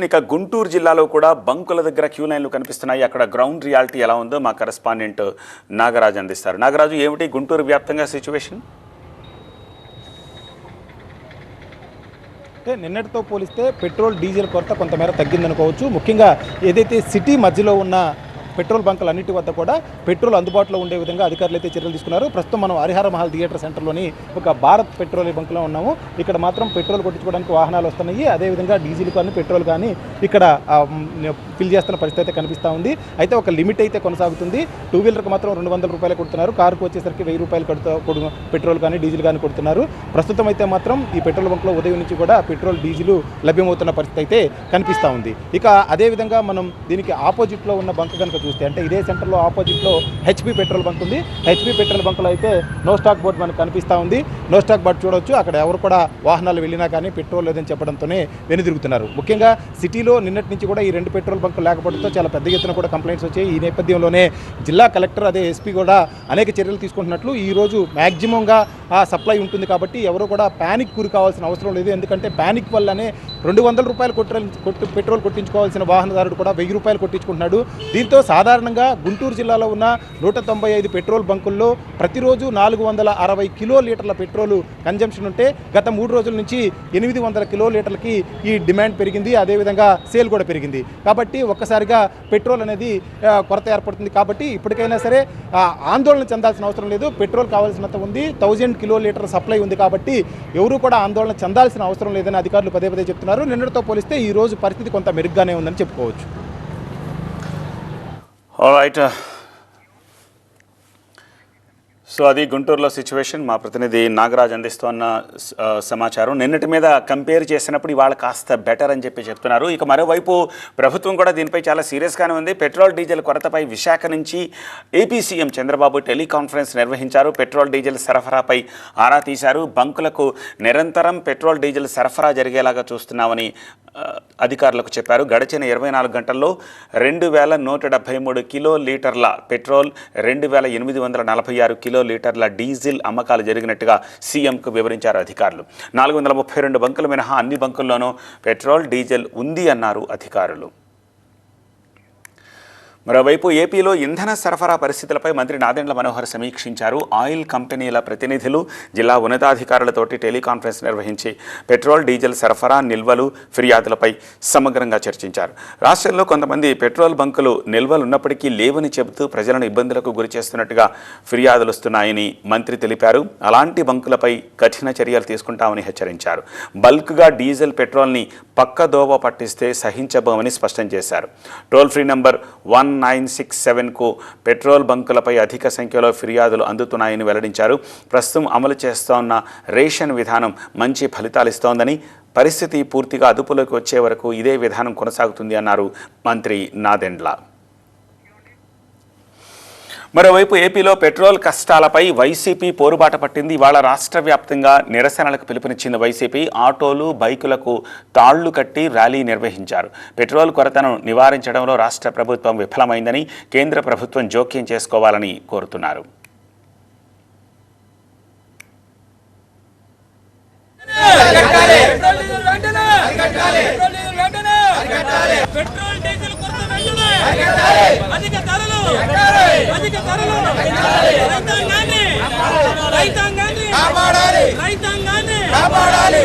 ఇక గుంటూరు జిల్లాలో కూడా బంకుల దగ్గర క్యూ లైన్లు కనిపిస్తున్నాయి. అక్కడ గ్రౌండ్ రియాలిటీ ఎలా ఉందో మా కరెస్పాండెంట్ నాగరాజు అందిస్తారు. నాగరాజు, ఏమిటి గుంటూరు వ్యాప్తంగా సిచ్యువేషన్? అంటే నిన్నటితో పోలిస్తే పెట్రోల్ డీజిల్ కొరత కొంతమేర తగ్గిందనుకోవచ్చు. ముఖ్యంగా ఏదైతే సిటీ మధ్యలో ఉన్న పెట్రోల్ బంకులు అన్నిటి వద్ద కూడా పెట్రోల్ అందుబాటులో ఉండే విధంగా అధికారులు అయితే చర్యలు తీసుకున్నారు. ప్రస్తుతం మనం హరిహర మహల్ థియేటర్ సెంటర్లోని ఒక భారత్ పెట్రోల్ బంకులో ఉన్నాము. ఇక్కడ మాత్రం పెట్రోల్ కొట్టించుకోవడానికి వాహనాలు వస్తున్నాయి. అదేవిధంగా డీజిల్ కానీ పెట్రోల్ కానీ ఇక్కడ ఫిల్ చేస్తున్న పరిస్థితి అయితే కనిపిస్తూ ఉంది. అయితే ఒక లిమిట్ అయితే కొనసాగుతుంది. 2 వీలర్కి మాత్రం 200 రూపాయలు కొడుతున్నారు. కారుకు వచ్చేసరికి 1000 రూపాయలు పెట్రోల్ కానీ డీజిల్ కానీ కొడుతున్నారు. ప్రస్తుతం అయితే మాత్రం ఈ పెట్రోల్ బంకులో ఉదయం నుంచి కూడా పెట్రోల్ డీజిల్ లభ్యమవుతున్న పరిస్థితి అయితే కనిపిస్తూ ఉంది. ఇక అదేవిధంగా మనం దీనికి ఆపోజిట్లో ఉన్న బంక్ కనుక చూస్తే, అంటే ఇదే సెంటర్లో ఆపోజిట్లో హెచ్పి పెట్రోల్ బంక్ ఉంది. హెచ్పి పెట్రోల్ బంకులో అయితే నో స్టాక్ బోర్డు మనకు కనిపిస్తూ ఉంది. నో స్టాక్ బోర్డు చూడవచ్చు. అక్కడ ఎవరు కూడా వాహనాలు వెళ్ళినా కానీ పెట్రోల్ లేదని చెప్పడంతోనే వెనుదిరుగుతున్నారు. ముఖ్యంగా సిటీలో నిన్నటి నుంచి కూడా ఈ 2 పెట్రోల్ బంకులు లేకపోవడంతో చాలా పెద్ద ఎత్తున కూడా కంప్లైంట్స్ వచ్చాయి. ఈ నేపథ్యంలోనే జిల్లా కలెక్టర్ అదే ఎస్పీ కూడా అనేక చర్యలు తీసుకుంటున్నట్లు, ఈరోజు మ్యాక్సిమంగా ఆ సప్లై ఉంటుంది కాబట్టి ఎవరు కూడా ప్యానిక్ గురి కావాల్సిన అవసరం లేదు. ఎందుకంటే ప్యానిక్ వల్లనే 200 రూపాయలు పెట్రోల్ కొట్టించుకోవాల్సిన వాహనదారుడు కూడా 1000 రూపాయలు కొట్టించుకుంటున్నాడు. దీంతో సాధారణంగా గుంటూరు జిల్లాలో ఉన్న 195 పెట్రోల్ బంకుల్లో ప్రతిరోజు 460 కిలోలీటర్ల పెట్రోల్ కన్జంప్షన్ ఉంటే గత 3 రోజుల నుంచి 800 కిలోలీటర్లకి ఈ డిమాండ్ పెరిగింది. అదేవిధంగా సేల్ కూడా పెరిగింది. కాబట్టి ఒక్కసారిగా పెట్రోల్ అనేది కొరత ఏర్పడుతుంది. కాబట్టి ఇప్పటికైనా సరే ఆందోళన చెందాల్సిన అవసరం లేదు. పెట్రోల్ కావాల్సినంత ఉంది. 1000 కిలోలీటర్ సప్లై ఉంది. కాబట్టి ఎవరు కూడా ఆందోళన చెందాల్సిన అవసరం లేదని అధికారులు పదే పదే చెప్తున్నారు. నిన్నటితో పోలిస్తే ఈ రోజు పరిస్థితి కొంత మెరుగ్గానే ఉందని చెప్పుకోవచ్చు. ఆల్రైట్. సో అది గుంటూరులో సిచ్యువేషన్. మా ప్రతినిధి నాగరాజ్ అందిస్తున్న సమాచారం. నిన్నటి మీద కంపేర్ చేసినప్పుడు ఇవాళ కాస్త బెటర్ అని చెప్పి చెప్తున్నారు. ఇక మరోవైపు ప్రభుత్వం కూడా దీనిపై చాలా సీరియస్గానే ఉంది. పెట్రోల్ డీజిల్ కొరతపై విశాఖ నుంచి ఏపీ సీఎం చంద్రబాబు టెలికాన్ఫరెన్స్ నిర్వహించారు. పెట్రోల్ డీజిల్ సరఫరాపై ఆరా తీశారు. బంకులకు నిరంతరం పెట్రోల్ డీజిల్ సరఫరా జరిగేలాగా చూస్తున్నామని అధికారులకు చెప్పారు. గడిచిన 24 గంటల్లో 2173 కిలోలీటర్ల పెట్రోల్, 2846 కిలోలీటర్ల డీజిల్ అమ్మకాలు జరిగినట్టుగా సీఎంకు వివరించారు అధికారులు. 432 బంకులు మినహా అన్ని బంకుల్లోనూ పెట్రోల్, డీజిల్ ఉంది అన్నారు అధికారులు. మరోవైపు ఏపీలో ఇంధన సరఫరా పరిస్థితులపై మంత్రి నాదెండ్ల మనోహర్ సమీక్షించారు. ఆయిల్ కంపెనీల ప్రతినిధులు, జిల్లా ఉన్నతాధికారులతోటి టెలికాన్ఫరెన్స్ నిర్వహించి పెట్రోల్, డీజిల్ సరఫరా, నిల్వలు, ఫిర్యాదులపై సమగ్రంగా చర్చించారు. రాష్ట్రంలో కొంతమంది పెట్రోల్ బంకులు నిల్వలు ఉన్నప్పటికీ లేవని చెబుతూ ప్రజలను ఇబ్బందులకు గురి చేస్తున్నట్టుగా ఫిర్యాదులు వస్తున్నాయని మంత్రి తెలిపారు. అలాంటి బంకులపై కఠిన చర్యలు తీసుకుంటామని హెచ్చరించారు. బల్క్గా డీజిల్, పెట్రోల్ని పక్కదోవ పట్టిస్తే సహించబోమని స్పష్టం చేశారు. టోల్ ఫ్రీ నంబర్ 1967కు పెట్రోల్ బంకులపై అధిక సంఖ్యలో ఫిర్యాదులు అందుతున్నాయని వెల్లడించారు. ప్రస్తుతం అమలు చేస్తోన్న రేషన్ విధానం మంచి ఫలితాలు ఇస్తోందని, పరిస్థితి పూర్తిగా అదుపులోకి వచ్చే వరకు ఇదే విధానం కొనసాగుతుంది అన్నారు మంత్రి నాదెండ్ల. మరోవైపు ఏపీలో పెట్రోల్ కష్టాలపై వైసీపీ పోరుబాట పట్టింది. ఇవాళ రాష్ట్ర వ్యాప్తంగా నిరసనలకు పిలుపునిచ్చింది వైసీపీ. ఆటోలు, బైకులకు తాళ్లు కట్టి ర్యాలీ నిర్వహించారు. పెట్రోల్ కొరతను నివారించడంలో రాష్ట్ర ప్రభుత్వం విఫలమైందని, కేంద్ర ప్రభుత్వం జోక్యం చేసుకోవాలని కోరుతున్నారు. రైతాంగాన్ని కాపాడాలి.